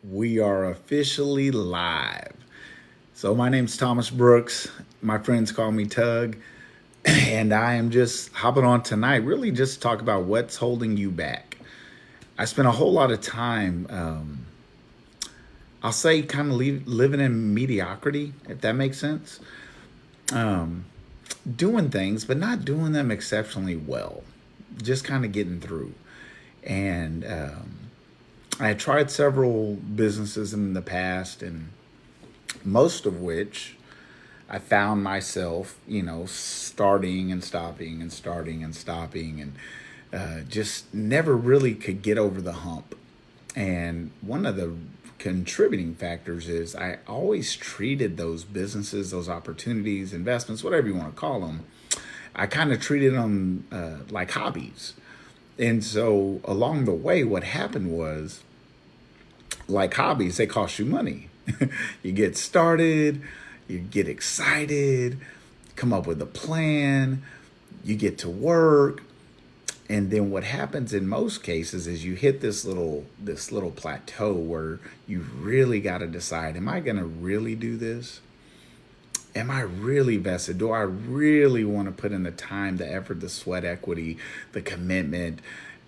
We are officially live. So, my name's Thomas Brooks. My friends call me Tug. And I am just hopping on tonight, really just to talk about what's holding you back. I spent a whole lot of time, I'll say, kind of living in mediocrity, if that makes sense. Um, Doing things, but not doing them exceptionally well. Just kind of getting through. And I had tried several businesses in the past, and most of which I found myself, starting and stopping and starting and stopping, and just never really could get over the hump. And one of the contributing factors is I always treated those businesses, those opportunities, investments, whatever you want to call them, I kind of treated them like hobbies. And so along the way, what happened was, like hobbies, they cost you money. You get started, you get excited, come up with a plan, you get to work, and then what happens in most cases is you hit this little plateau where you really got to decide, am I going to really do this? Am I really vested? Do I really want to put in the time, the effort, the sweat equity, the commitment,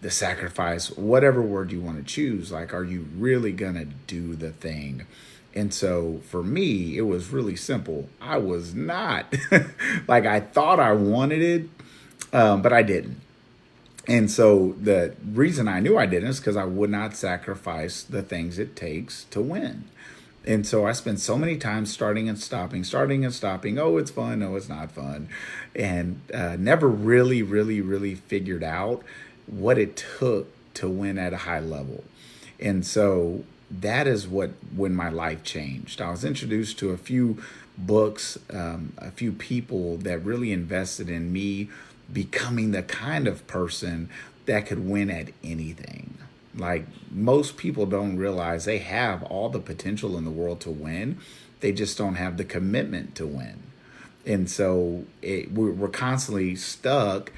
the sacrifice, whatever word you want to choose? Like, are you really going to do the thing? And so for me, it was really simple. I was not like I thought I wanted it, but I didn't. And so the reason I knew I didn't is because I would not sacrifice the things it takes to win. And so I spent so many times starting and stopping, starting and stopping. Oh, it's fun. No, it's not fun. And never really, really, really figured out what it took to win at a high level. And so that is when my life changed. I was introduced to a few books, a few people that really invested in me becoming the kind of person that could win at anything. Like, most people don't realize they have all the potential in the world to win. They just don't have the commitment to win. And so we're constantly stuck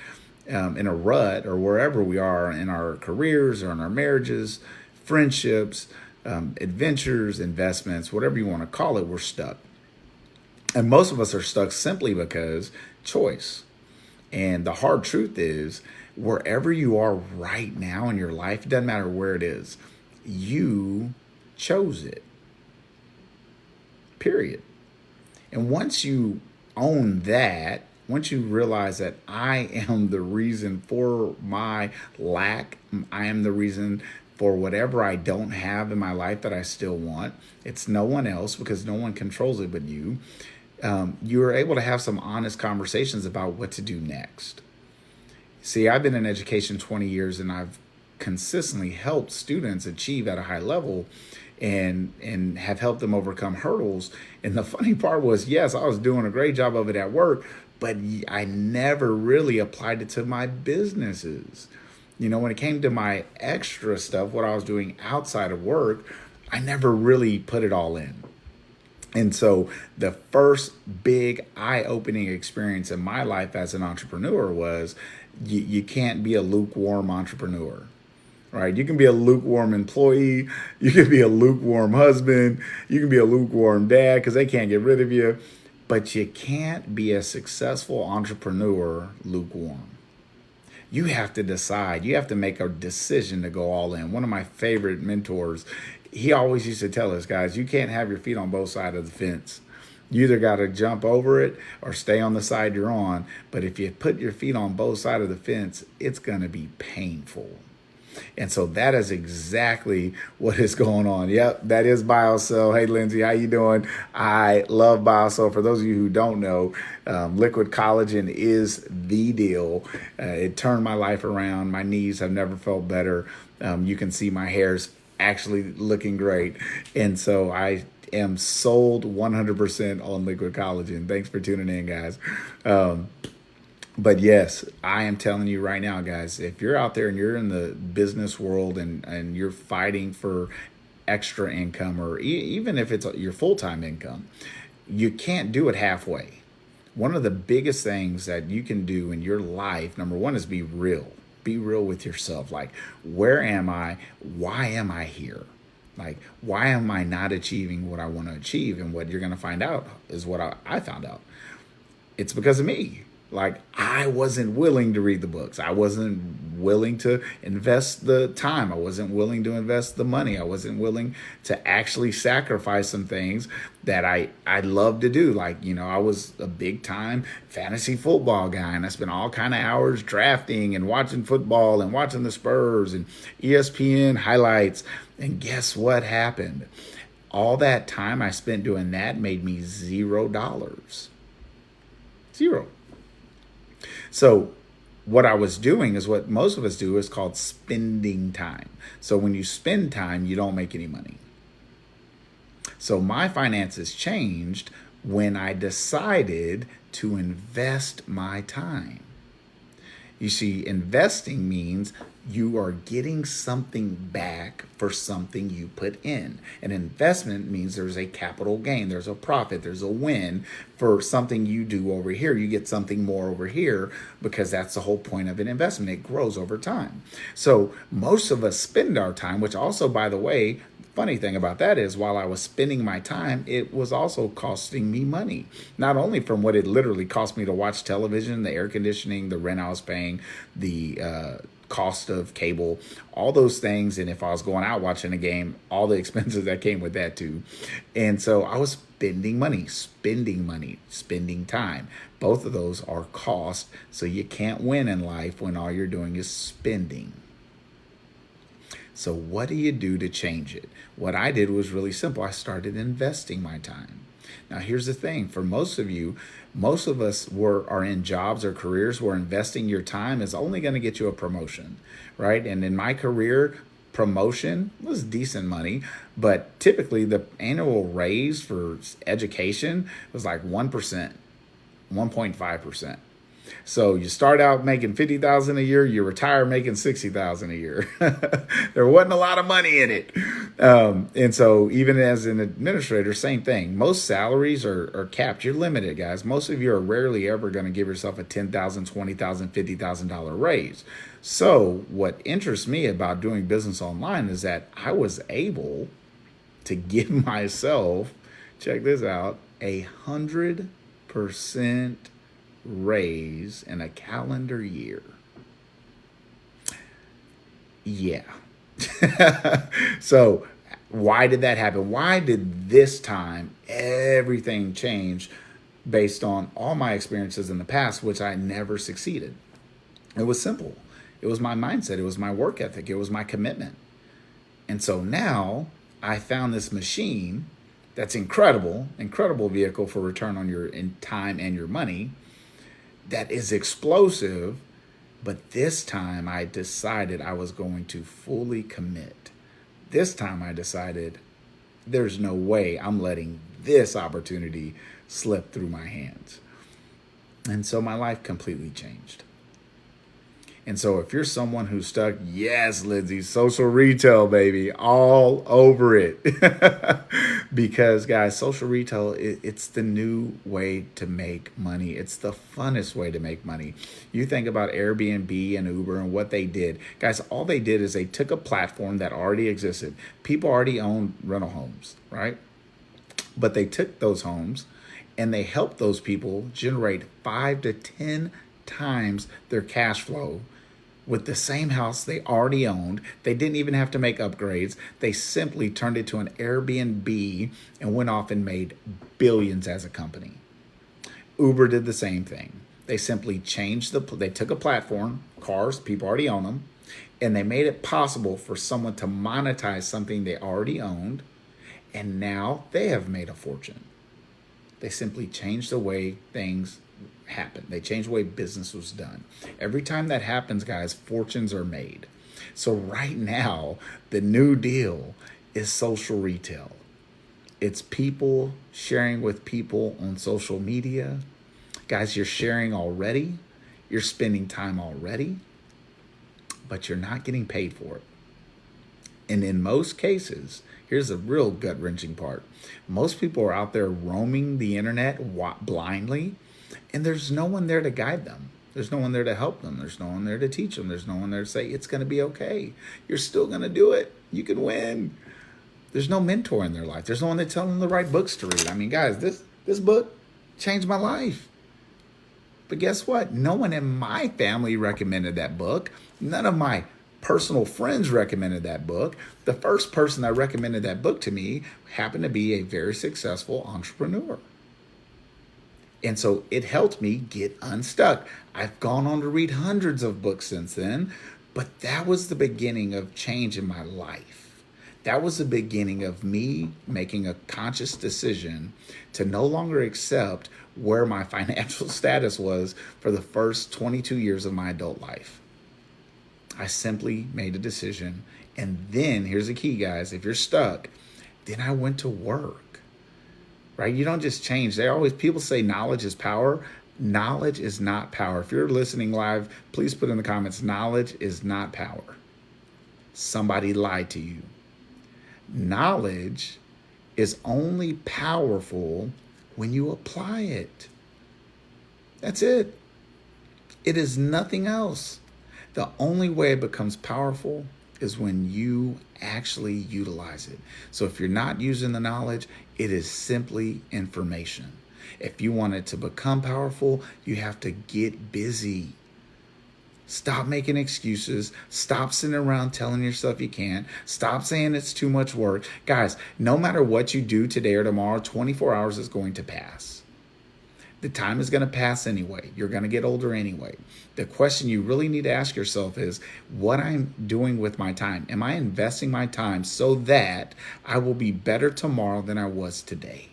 in a rut, or wherever we are in our careers or in our marriages, friendships, adventures, investments, whatever you want to call it, we're stuck. And most of us are stuck simply because choice. And the hard truth is, wherever you are right now in your life, it doesn't matter where it is, you chose it, period. And once you own that, once you realize that I am the reason for my lack, I am the reason for whatever I don't have in my life that I still want, it's no one else, because no one controls it but you. You are able to have some honest conversations about what to do next. See, I've been in education 20 years, and I've consistently helped students achieve at a high level, and have helped them overcome hurdles. And the funny part was, yes, I was doing a great job of it at work, but I never really applied it to my businesses. When it came to my extra stuff, what I was doing outside of work, I never really put it all in. And so the first big eye-opening experience in my life as an entrepreneur was, you can't be a lukewarm entrepreneur, right? You can be a lukewarm employee. You can be a lukewarm husband. You can be a lukewarm dad because they can't get rid of you. But you can't be a successful entrepreneur lukewarm. You have to decide. You have to make a decision to go all in. One of my favorite mentors, he always used to tell us, guys, you can't have your feet on both sides of the fence. You either got to jump over it or stay on the side you're on. But if you put your feet on both sides of the fence, it's going to be painful. And so that is exactly what is going on. Yep, that is BioCell. Hey, Lindsay, how you doing? I love BioCell. For those of you who don't know, liquid collagen is the deal. It turned my life around. My knees have never felt better. You can see my hair's actually looking great. And so I am sold 100% on liquid collagen. Thanks for tuning in, guys. But yes, I am telling you right now, guys, if you're out there and you're in the business world, and you're fighting for extra income, or even if it's your full-time income, you can't do it halfway. One of the biggest things that you can do in your life, number one, is be real. Be real with yourself. Like, where am I? Why am I here? Like, why am I not achieving what I want to achieve? And what you're going to find out is what I found out. It's because of me. Like, I wasn't willing to read the books. I wasn't willing to invest the time. I wasn't willing to invest the money. I wasn't willing to actually sacrifice some things that I love to do. Like, I was a big time fantasy football guy, and I spent all kind of hours drafting and watching football and watching the Spurs and ESPN highlights. And guess what happened? All that time I spent doing that made me $0. Zero. So what I was doing is what most of us do, is called spending time. So when you spend time, you don't make any money. So my finances changed when I decided to invest my time. You see, investing means you are getting something back for something you put in. An investment means there's a capital gain, there's a profit, there's a win for something you do over here. You get something more over here, because that's the whole point of an investment. It grows over time. So most of us spend our time, which also, by the way, funny thing about that is, while I was spending my time, it was also costing me money. Not only from what it literally cost me to watch television, the air conditioning, the rent I was paying, the cost of cable, all those things. And if I was going out watching a game, all the expenses that came with that too. And so I was spending money, spending time. Both of those are cost. So you can't win in life when all you're doing is spending. So what do you do to change it? What I did was really simple. I started investing my time. Now, here's the thing. For most of you, most of us are in jobs or careers where investing your time is only going to get you a promotion, right? And in my career, promotion was decent money, but typically the annual raise for education was like 1%, 1.5%. So you start out making $50,000 a year, you retire making $60,000 a year. There wasn't a lot of money in it. And so even as an administrator, same thing. Most salaries are capped. You're limited, guys. Most of you are rarely ever going to give yourself a $10,000, $20,000, $50,000 raise. So what interests me about doing business online is that I was able to give myself, check this out, 100% raise in a calendar year. Yeah. So why did that happen? Why did this time everything change based on all my experiences in the past, which I never succeeded? It was simple. It was my mindset. It was my work ethic. It was my commitment. And so now I found this machine that's incredible vehicle for return on your time and your money, that is explosive. But this time I decided I was going to fully commit. This time I decided there's no way I'm letting this opportunity slip through my hands. And so my life completely changed. And so if you're someone who's stuck, yes, Lindsay, social retail, baby, all over it. Because, guys, social retail, it's the new way to make money. It's the funnest way to make money. You think about Airbnb and Uber and what they did. Guys, all they did is they took a platform that already existed. People already owned rental homes, right? But they took those homes and they helped those people generate 5 to 10 times their cash flow with the same house they already owned. They didn't even have to make upgrades. They simply turned it to an Airbnb and went off and made billions as a company. Uber did the same thing. They simply they took a platform, cars, people already own them, and they made it possible for someone to monetize something they already owned, and now they have made a fortune. They simply changed the way things happen. They changed the way business was done. Every time that happens, guys, fortunes are made. So right now, the new deal is social retail. It's people sharing with people on social media. Guys, you're sharing already. You're spending time already, but you're not getting paid for it. And in most cases, here's the real gut-wrenching part. Most people are out there roaming the internet blindly, and there's no one there to guide them. There's no one there to help them. There's no one there to teach them. There's no one there to say, it's going to be okay. You're still going to do it. You can win. There's no mentor in their life. There's no one that's telling them the right books to read. I mean, guys, this book changed my life. But guess what? No one in my family recommended that book. None of my personal friends recommended that book. The first person that recommended that book to me happened to be a very successful entrepreneur. And so it helped me get unstuck. I've gone on to read hundreds of books since then, but that was the beginning of change in my life. That was the beginning of me making a conscious decision to no longer accept where my financial status was for the first 22 years of my adult life. I simply made a decision. And then here's the key, guys. If you're stuck, then I went to work, right? You don't just change. People say knowledge is power. Knowledge is not power. If you're listening live, please put in the comments, knowledge is not power. Somebody lied to you. Knowledge is only powerful when you apply it. That's it. It is nothing else. The only way it becomes powerful is when you actually utilize it. So if you're not using the knowledge, it is simply information. If you want it to become powerful, you have to get busy. Stop making excuses. Stop sitting around telling yourself you can't. Stop saying it's too much work. Guys, no matter what you do today or tomorrow, 24 hours is going to pass. The time is going to pass anyway. You're going to get older anyway. The question you really need to ask yourself is what I'm doing with my time. Am I investing my time so that I will be better tomorrow than I was today?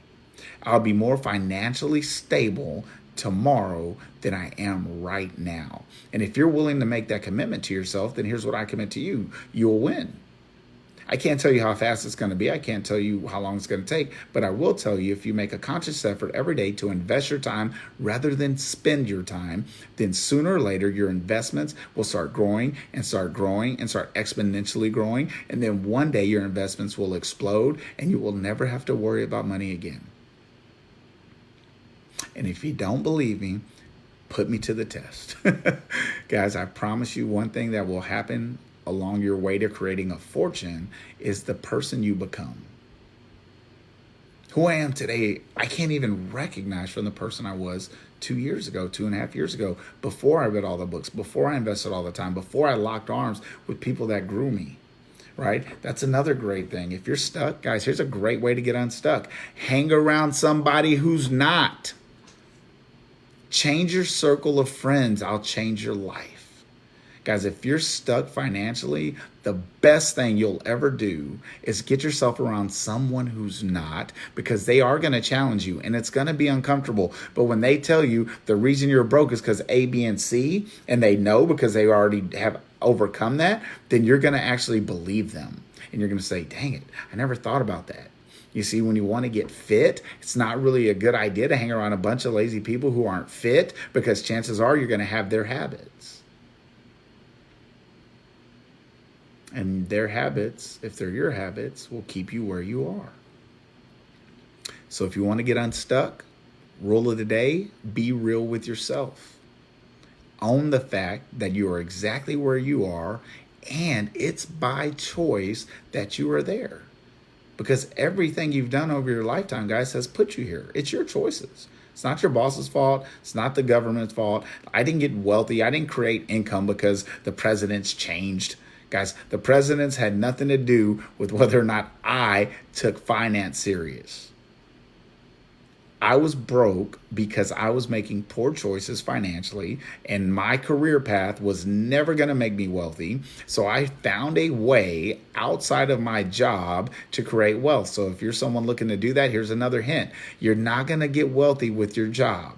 I'll be more financially stable tomorrow than I am right now. And if you're willing to make that commitment to yourself, then here's what I commit to you. You'll win. I can't tell you how fast it's going to be. I can't tell you how long it's going to take, but I will tell you if you make a conscious effort every day to invest your time rather than spend your time, then sooner or later your investments will start growing and start growing and start exponentially growing. And then one day your investments will explode and you will never have to worry about money again. And if you don't believe me, put me to the test. Guys, I promise you one thing that will happen along your way to creating a fortune is the person you become. Who I am today, I can't even recognize from the person I was 2 years ago, 2.5 years ago, before I read all the books, before I invested all the time, before I locked arms with people that grew me. Right? That's another great thing. If you're stuck, guys, here's a great way to get unstuck. Hang around somebody who's not. Change your circle of friends. I'll change your life. Guys, if you're stuck financially, the best thing you'll ever do is get yourself around someone who's not, because they are going to challenge you and it's going to be uncomfortable. But when they tell you the reason you're broke is because A, B, and C, and they know because they already have overcome that, then you're going to actually believe them. And you're going to say, dang it, I never thought about that. You see, when you want to get fit, it's not really a good idea to hang around a bunch of lazy people who aren't fit, because chances are you're going to have their habits. And their habits, if they're your habits, will keep you where you are. So if you want to get unstuck, rule of the day, be real with yourself. Own the fact that you are exactly where you are, and it's by choice that you are there. Because everything you've done over your lifetime, guys, has put you here. It's your choices. It's not your boss's fault. It's not the government's fault. I didn't get wealthy. I didn't create income because the presidents changed. Guys, the presidents had nothing to do with whether or not I took finance serious. I was broke because I was making poor choices financially, and my career path was never going to make me wealthy. So I found a way outside of my job to create wealth. So if you're someone looking to do that, here's another hint. You're not going to get wealthy with your job.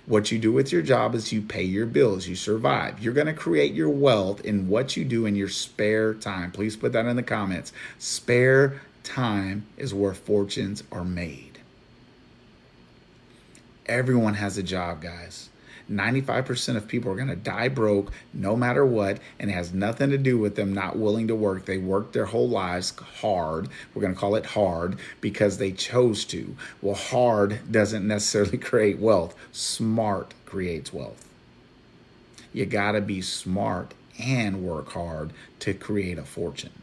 What you do with your job is you pay your bills, you survive. You're going to create your wealth in what you do in your spare time. Please put that in the comments. Spare time is where fortunes are made. Everyone has a job, guys. 95% of people are going to die broke no matter what, and it has nothing to do with them not willing to work. They worked their whole lives hard. We're going to call it hard because they chose to. Well, hard doesn't necessarily create wealth. Smart creates wealth. You got to be smart and work hard to create a fortune.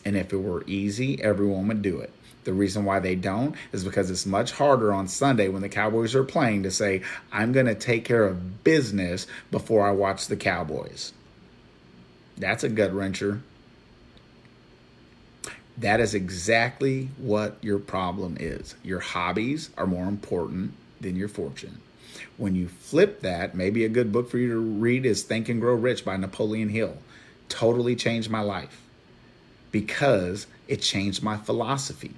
And if it were easy, everyone would do it. The reason why they don't is because it's much harder on Sunday when the Cowboys are playing to say, I'm going to take care of business before I watch the Cowboys. That's a gut wrencher. That is exactly what your problem is. Your hobbies are more important than your fortune. When you flip that, maybe a good book for you to read is Think and Grow Rich by Napoleon Hill. Totally changed my life because it changed my philosophy.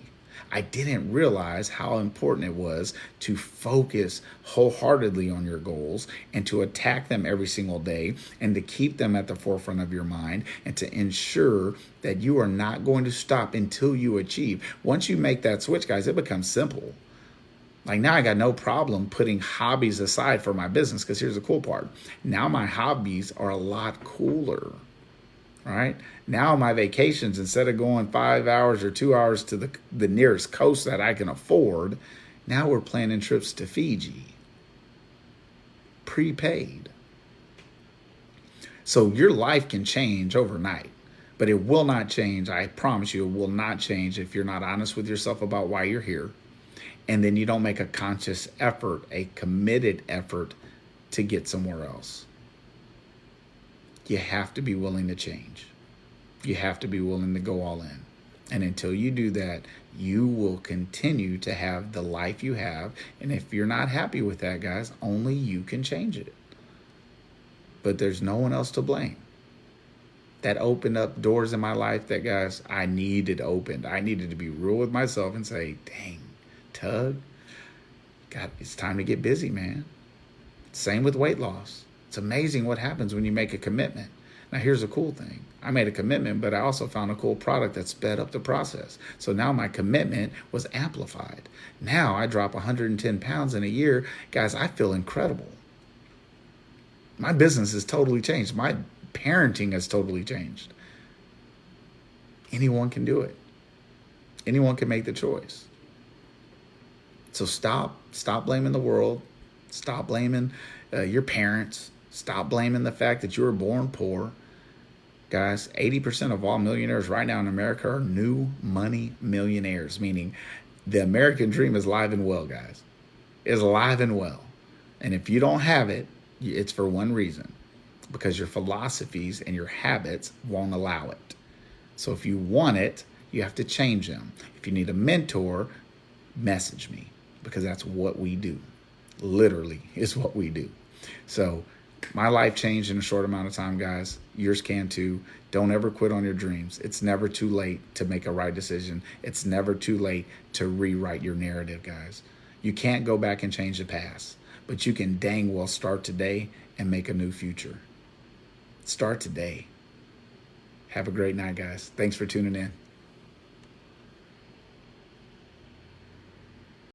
I didn't realize how important it was to focus wholeheartedly on your goals and to attack them every single day and to keep them at the forefront of your mind and to ensure that you are not going to stop until you achieve. Once you make that switch, guys, it becomes simple. Like now I got no problem putting hobbies aside for my business because here's the cool part. Now my hobbies are a lot cooler. All right. Now my vacations, instead of going 5 hours or 2 hours to the nearest coast that I can afford, now we're planning trips to Fiji. Prepaid. So your life can change overnight, but it will not change. I promise you, it will not change if you're not honest with yourself about why you're here. And then you don't make a conscious effort, a committed effort to get somewhere else. You have to be willing to change. You have to be willing to go all in. And until you do that, you will continue to have the life you have. And if you're not happy with that, guys, only you can change it. But there's no one else to blame. That opened up doors in my life that, guys, I needed opened. I needed to be real with myself and say, dang, Tug, God, it's time to get busy, man. Same with weight loss. It's amazing what happens when you make a commitment. Now, here's the cool thing. I made a commitment, but I also found a cool product that sped up the process. So now my commitment was amplified. Now I drop 110 pounds in a year. Guys, I feel incredible. My business has totally changed. My parenting has totally changed. Anyone can do it. Anyone can make the choice. So stop blaming the world. Stop blaming your parents. Stop blaming the fact that you were born poor. Guys, 80% of all millionaires right now in America are new money millionaires, meaning the American dream is alive and well, guys. It's alive and well. And if you don't have it, it's for one reason, because your philosophies and your habits won't allow it. So if you want it, you have to change them. If you need a mentor, message me, because that's what we do. Literally is what we do. So my life changed in a short amount of time, guys. Yours can too. Don't ever quit on your dreams. It's never too late to make a right decision. It's never too late to rewrite your narrative, guys. You can't go back and change the past, but you can dang well start today and make a new future. Start today. Have a great night, guys. Thanks for tuning in.